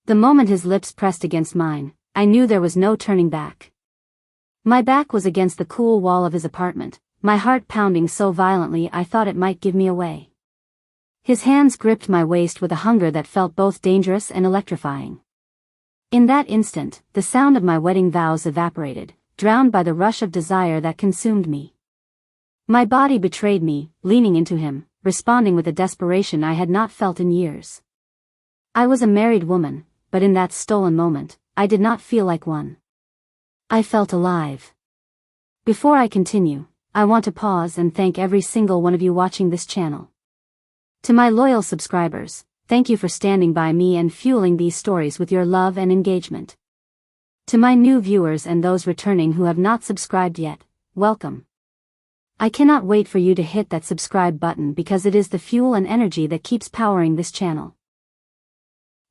The moment his lips pressed against mine, I knew there was no turning back. My back was against the cool wall of his apartment, my heart pounding so violently I thought it might give me away. His hands gripped my waist with a hunger that felt both dangerous and electrifying. In that instant, the sound of my wedding vows evaporated, drowned by the rush of desire that consumed me. My body betrayed me, leaning into him, responding with a desperation I had not felt in years. I was a married woman, but in that stolen moment, I did not feel like one. I felt alive. Before I continue, I want to pause and thank every single one of you watching this channel. To my loyal subscribers, thank you for standing by me and fueling these stories with your love and engagement. To my new viewers and those returning who have not subscribed yet, welcome. I cannot wait for you to hit that subscribe button because it is the fuel and energy that keeps powering this channel.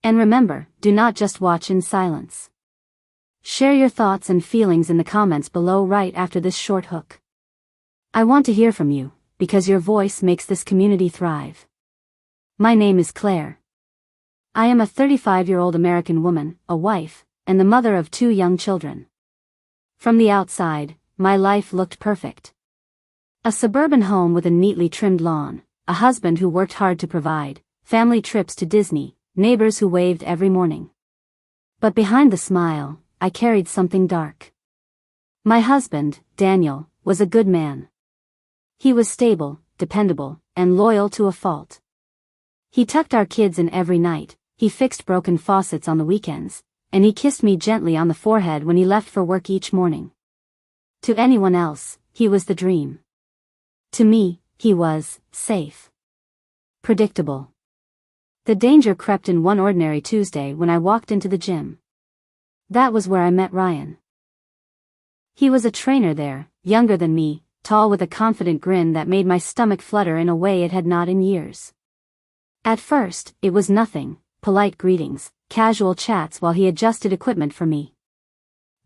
And remember, do not just watch in silence. Share your thoughts and feelings in the comments below right after this short hook. I want to hear from you, because your voice makes this community thrive. My name is Claire. I am a 35-year-old American woman, a wife, and the mother of 2 young children. From the outside, my life looked perfect. A suburban home with a neatly trimmed lawn, a husband who worked hard to provide, family trips to Disney, neighbors who waved every morning. But behind the smile, I carried something dark. My husband, Daniel, was a good man. He was stable, dependable, and loyal to a fault. He tucked our kids in every night, he fixed broken faucets on the weekends, and he kissed me gently on the forehead when he left for work each morning. To anyone else, he was the dream. To me, he was safe. Predictable. The danger crept in one ordinary Tuesday when I walked into the gym. That was where I met Ryan. He was a trainer there, younger than me, tall with a confident grin that made my stomach flutter in a way it had not in years. At first, it was nothing, polite greetings, casual chats while he adjusted equipment for me.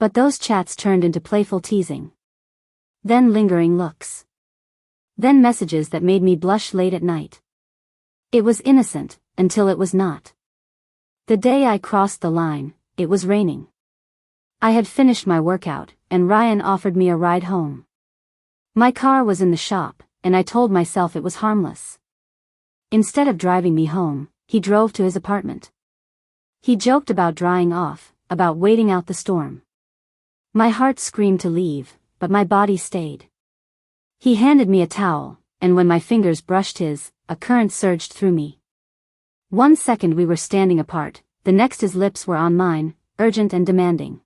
But those chats turned into playful teasing. Then lingering looks. Then messages that made me blush late at night. It was innocent, until it was not. The day I crossed the line, it was raining. I had finished my workout, and Ryan offered me a ride home. My car was in the shop, and I told myself it was harmless. Instead of driving me home, he drove to his apartment. He joked about drying off, about waiting out the storm. My heart screamed to leave, but my body stayed. He handed me a towel, and when my fingers brushed his, a current surged through me. 1 second we were standing apart, the next his lips were on mine, urgent and demanding.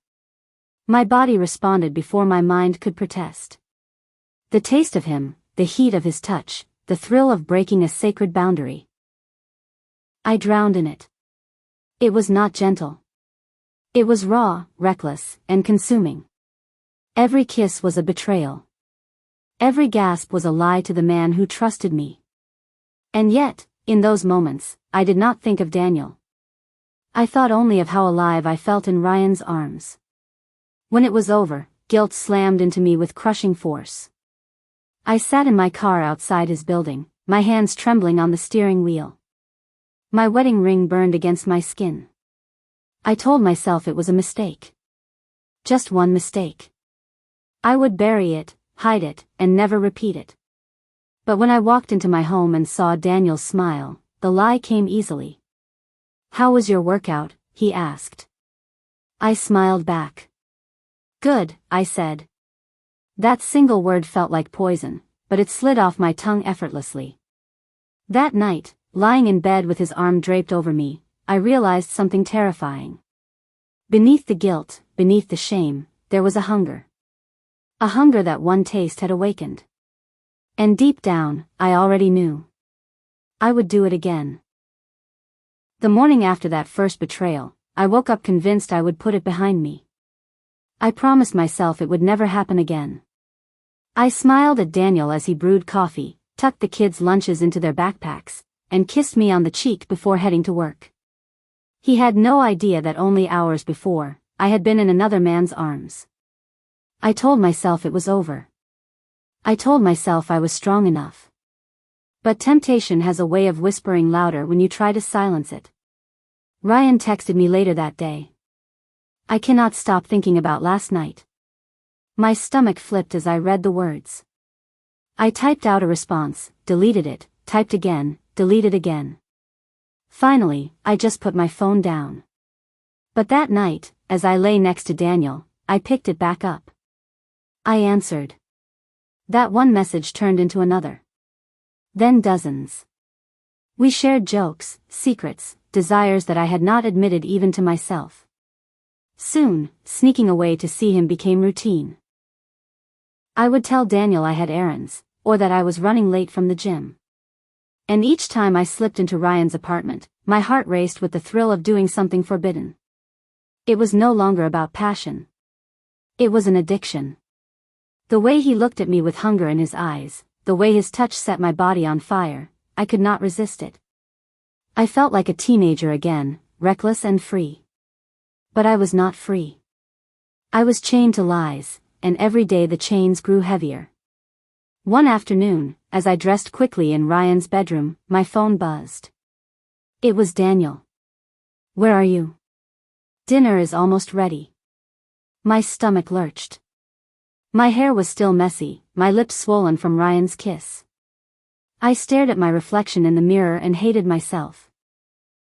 My body responded before my mind could protest. The taste of him, the heat of his touch, the thrill of breaking a sacred boundary. I drowned in it. It was not gentle. It was raw, reckless, and consuming. Every kiss was a betrayal. Every gasp was a lie to the man who trusted me. And yet, in those moments, I did not think of Daniel. I thought only of how alive I felt in Ryan's arms. When it was over, guilt slammed into me with crushing force. I sat in my car outside his building, my hands trembling on the steering wheel. My wedding ring burned against my skin. I told myself it was a mistake. Just one mistake. I would bury it, hide it, and never repeat it. But when I walked into my home and saw Daniel's smile, the lie came easily. "How was your workout?" he asked. I smiled back. "Good," I said. That single word felt like poison, but it slid off my tongue effortlessly. That night, lying in bed with his arm draped over me, I realized something terrifying. Beneath the guilt, beneath the shame, there was a hunger. A hunger that one taste had awakened. And deep down, I already knew. I would do it again. The morning after that first betrayal, I woke up convinced I would put it behind me. I promised myself it would never happen again. I smiled at Daniel as he brewed coffee, tucked the kids' lunches into their backpacks, and kissed me on the cheek before heading to work. He had no idea that only hours before, I had been in another man's arms. I told myself it was over. I told myself I was strong enough. But temptation has a way of whispering louder when you try to silence it. Ryan texted me later that day. I cannot stop thinking about last night. My stomach flipped as I read the words. I typed out a response, deleted it, typed again, deleted again. Finally, I just put my phone down. But that night, as I lay next to Daniel, I picked it back up. I answered. That one message turned into another. Then dozens. We shared jokes, secrets, desires that I had not admitted even to myself. Soon, sneaking away to see him became routine. I would tell Daniel I had errands, or that I was running late from the gym. And each time I slipped into Ryan's apartment, my heart raced with the thrill of doing something forbidden. It was no longer about passion. It was an addiction. The way he looked at me with hunger in his eyes, the way his touch set my body on fire, I could not resist it. I felt like a teenager again, reckless and free. But I was not free. I was chained to lies, and every day the chains grew heavier. One afternoon, as I dressed quickly in Ryan's bedroom, my phone buzzed. It was Daniel. Where are you? Dinner is almost ready. My stomach lurched. My hair was still messy, my lips swollen from Ryan's kiss. I stared at my reflection in the mirror and hated myself.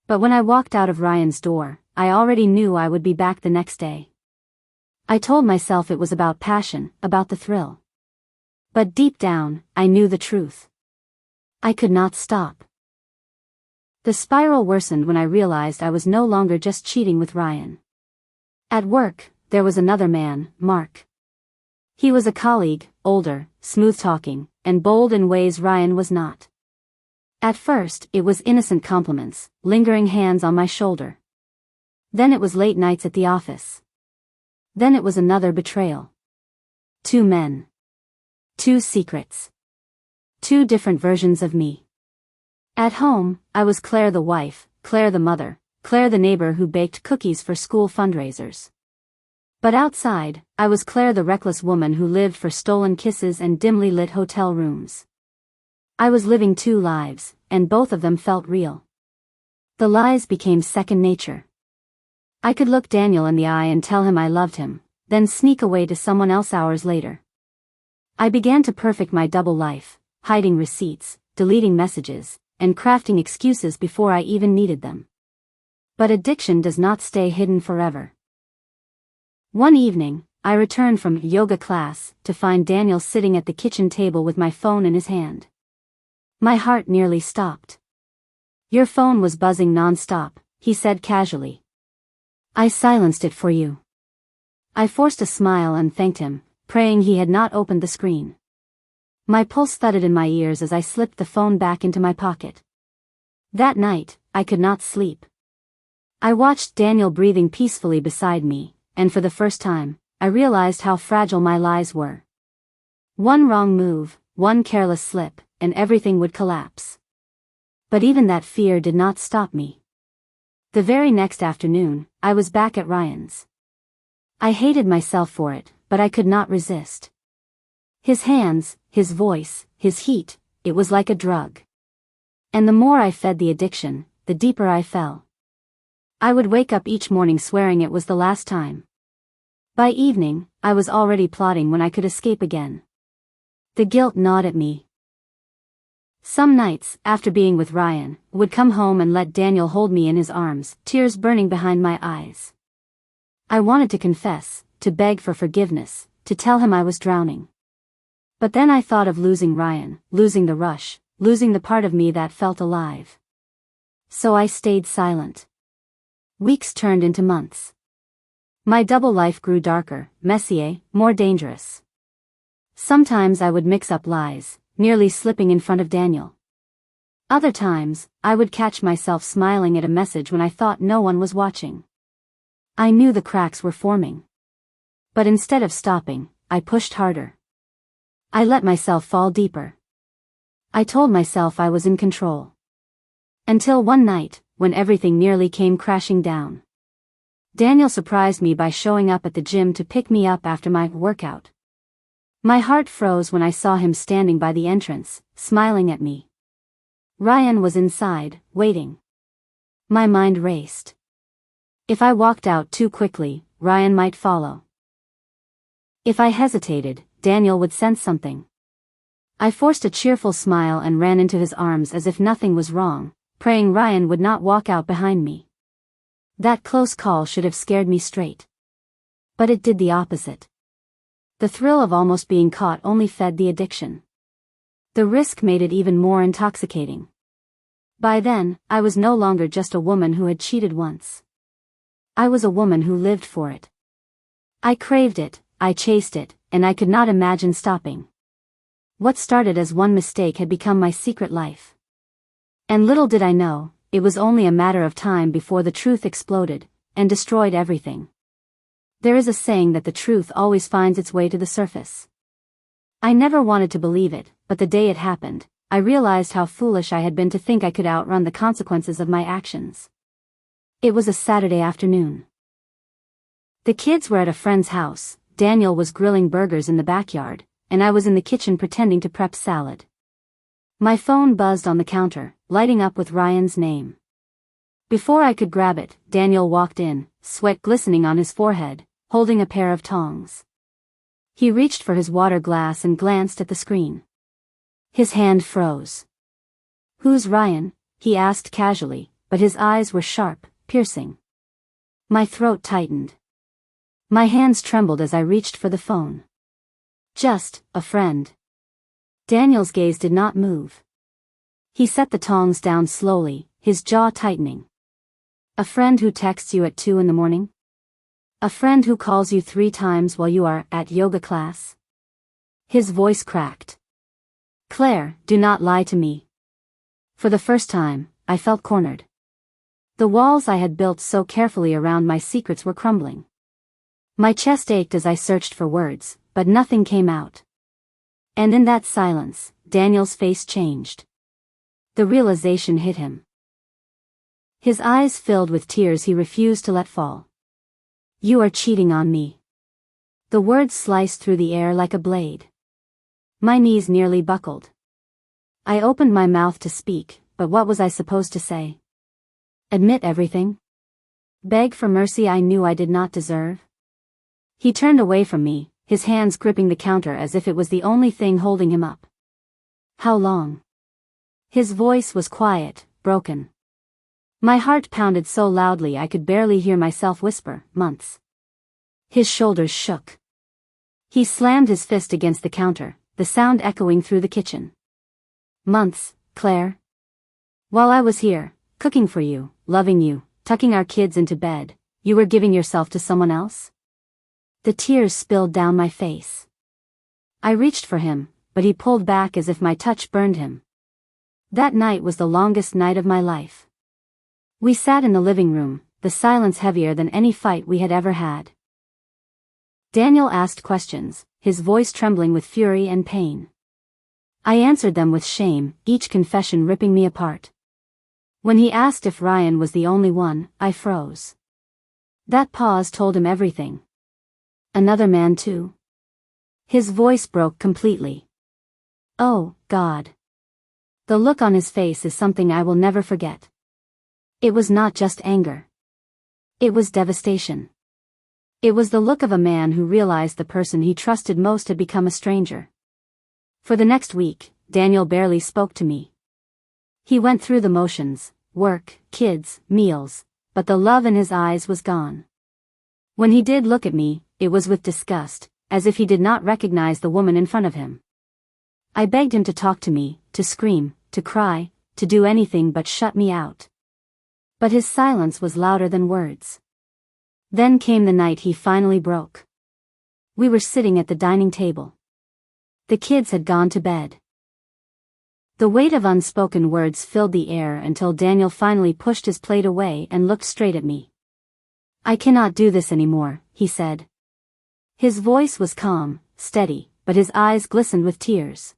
But when I walked out of Ryan's door, I already knew I would be back the next day. I told myself it was about passion, about the thrill. But deep down, I knew the truth. I could not stop. The spiral worsened when I realized I was no longer just cheating with Ryan. At work, there was another man, Mark. He was a colleague, older, smooth-talking, and bold in ways Ryan was not. At first, it was innocent compliments, lingering hands on my shoulder. Then it was late nights at the office. Then it was another betrayal. 2 men. 2 secrets. 2 different versions of me. At home, I was Claire the wife, Claire the mother, Claire the neighbor who baked cookies for school fundraisers. But outside, I was Claire the reckless woman who lived for stolen kisses and dimly lit hotel rooms. I was living 2 lives, and both of them felt real. The lies became second nature. I could look Daniel in the eye and tell him I loved him, then sneak away to someone else hours later. I began to perfect my double life, hiding receipts, deleting messages, and crafting excuses before I even needed them. But addiction does not stay hidden forever. One evening, I returned from yoga class to find Daniel sitting at the kitchen table with my phone in his hand. My heart nearly stopped. Your phone was buzzing non-stop, he said casually. I silenced it for you. I forced a smile and thanked him, praying he had not opened the screen. My pulse thudded in my ears as I slipped the phone back into my pocket. That night, I could not sleep. I watched Daniel breathing peacefully beside me, and for the first time, I realized how fragile my lies were. One wrong move, one careless slip, and everything would collapse. But even that fear did not stop me. The very next afternoon, I was back at Ryan's. I hated myself for it, but I could not resist. His hands, his voice, his heat, it was like a drug. And the more I fed the addiction, the deeper I fell. I would wake up each morning swearing it was the last time. By evening, I was already plotting when I could escape again. The guilt gnawed at me. Some nights, after being with Ryan, would come home and let Daniel hold me in his arms, tears burning behind my eyes. I wanted to confess, to beg for forgiveness, to tell him I was drowning. But then I thought of losing Ryan, losing the rush, losing the part of me that felt alive. So I stayed silent. Weeks turned into months. My double life grew darker, messier, more dangerous. Sometimes I would mix up lies, nearly slipping in front of Daniel. Other times, I would catch myself smiling at a message when I thought no one was watching. I knew the cracks were forming. But instead of stopping, I pushed harder. I let myself fall deeper. I told myself I was in control. Until one night, when everything nearly came crashing down. Daniel surprised me by showing up at the gym to pick me up after my workout. My heart froze when I saw him standing by the entrance, smiling at me. Ryan was inside, waiting. My mind raced. If I walked out too quickly, Ryan might follow. If I hesitated, Daniel would sense something. I forced a cheerful smile and ran into his arms as if nothing was wrong, praying Ryan would not walk out behind me. That close call should have scared me straight. But it did the opposite. The thrill of almost being caught only fed the addiction. The risk made it even more intoxicating. By then, I was no longer just a woman who had cheated once. I was a woman who lived for it. I craved it, I chased it, and I could not imagine stopping. What started as one mistake had become my secret life. And little did I know, it was only a matter of time before the truth exploded, and destroyed everything. There is a saying that the truth always finds its way to the surface. I never wanted to believe it, but the day it happened, I realized how foolish I had been to think I could outrun the consequences of my actions. It was a Saturday afternoon. The kids were at a friend's house, Daniel was grilling burgers in the backyard, and I was in the kitchen pretending to prep salad. My phone buzzed on the counter, lighting up with Ryan's name. Before I could grab it, Daniel walked in, sweat glistening on his forehead, holding a pair of tongs. He reached for his water glass and glanced at the screen. His hand froze. "Who's Ryan?" he asked casually, but his eyes were sharp, piercing. My throat tightened. My hands trembled as I reached for the phone. "Just a friend." Daniel's gaze did not move. He set the tongs down slowly, his jaw tightening. "A friend who texts you at 2 a.m? A friend who calls you 3 times while you are at yoga class?" His voice cracked. "Claire, do not lie to me." For the first time, I felt cornered. The walls I had built so carefully around my secrets were crumbling. My chest ached as I searched for words, but nothing came out. And in that silence, Daniel's face changed. The realization hit him. His eyes filled with tears he refused to let fall. "You are cheating on me." The words sliced through the air like a blade. My knees nearly buckled. I opened my mouth to speak, but what was I supposed to say? Admit everything? Beg for mercy I knew I did not deserve? He turned away from me, his hands gripping the counter as if it was the only thing holding him up. "How long?" His voice was quiet, broken. My heart pounded so loudly I could barely hear myself whisper, "Months." His shoulders shook. He slammed his fist against the counter, the sound echoing through the kitchen. "Months, Claire? While I was here, cooking for you, loving you, tucking our kids into bed, you were giving yourself to someone else?" The tears spilled down my face. I reached for him, but he pulled back as if my touch burned him. That night was the longest night of my life. We sat in the living room, the silence heavier than any fight we had ever had. Daniel asked questions, his voice trembling with fury and pain. I answered them with shame, each confession ripping me apart. When he asked if Ryan was the only one, I froze. That pause told him everything. "Another man too?" His voice broke completely. Oh, God. The look on his face is something I will never forget. It was not just anger. It was devastation. It was the look of a man who realized the person he trusted most had become a stranger. For the next week, Daniel barely spoke to me. He went through the motions, work, kids, meals, but the love in his eyes was gone. When he did look at me, it was with disgust, as if he did not recognize the woman in front of him. I begged him to talk to me, to scream, to cry, to do anything but shut me out. But his silence was louder than words. Then came the night he finally broke. We were sitting at the dining table. The kids had gone to bed. The weight of unspoken words filled the air until Daniel finally pushed his plate away and looked straight at me. "I cannot do this anymore," he said. His voice was calm, steady, but his eyes glistened with tears.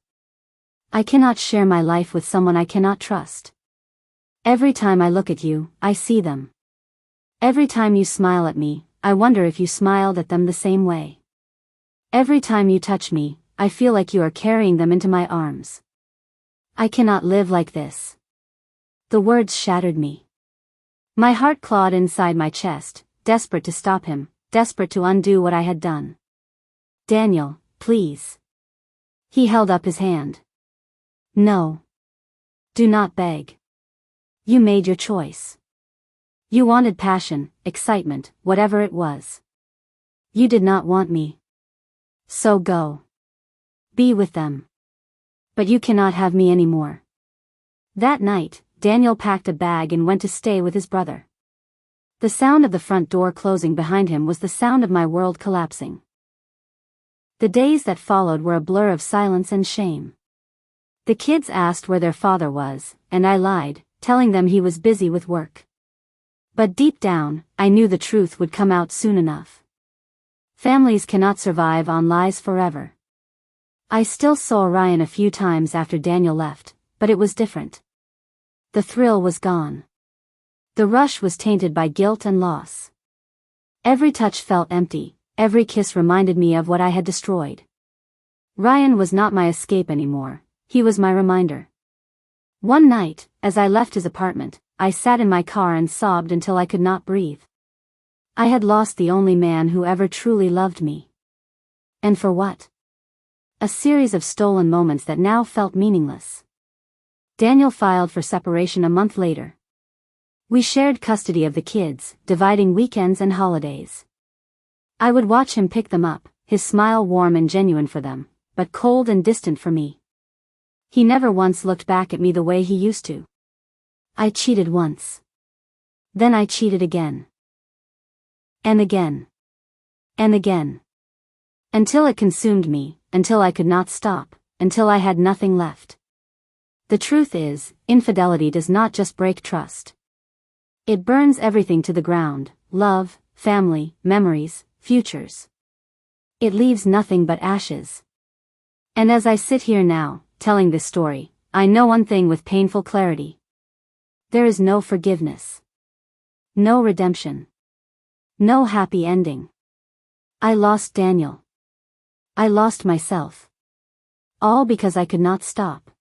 "I cannot share my life with someone I cannot trust. Every time I look at you, I see them. Every time you smile at me, I wonder if you smiled at them the same way. Every time you touch me, I feel like you are carrying them into my arms. I cannot live like this." The words shattered me. My heart clawed inside my chest, desperate to stop him, desperate to undo what I had done. Daniel, please. He held up his hand. No. Do not beg. You made your choice. You wanted passion, excitement, whatever it was. You did not want me. So go. Be with them. But you cannot have me anymore. That night, Daniel packed a bag and went to stay with his brother. The sound of the front door closing behind him was the sound of my world collapsing. The days that followed were a blur of silence and shame. The kids asked where their father was, and I lied, telling them he was busy with work. But deep down, I knew the truth would come out soon enough. Families cannot survive on lies forever. I still saw Ryan a few times after Daniel left, but it was different. The thrill was gone. The rush was tainted by guilt and loss. Every touch felt empty, every kiss reminded me of what I had destroyed. Ryan was not my escape anymore, he was my reminder. One night, as I left his apartment, I sat in my car and sobbed until I could not breathe. I had lost the only man who ever truly loved me. And for what? A series of stolen moments that now felt meaningless. Daniel filed for separation a month later. We shared custody of the kids, dividing weekends and holidays. I would watch him pick them up, his smile warm and genuine for them, but cold and distant for me. He never once looked back at me the way he used to. I cheated once. Then I cheated again. And again. And again. Until it consumed me, until I could not stop, until I had nothing left. The truth is, infidelity does not just break trust. It burns everything to the ground: love, family, memories, futures. It leaves nothing but ashes. And as I sit here now, telling this story, I know one thing with painful clarity. There is no forgiveness. No redemption. No happy ending. I lost Daniel. I lost myself. All because I could not stop.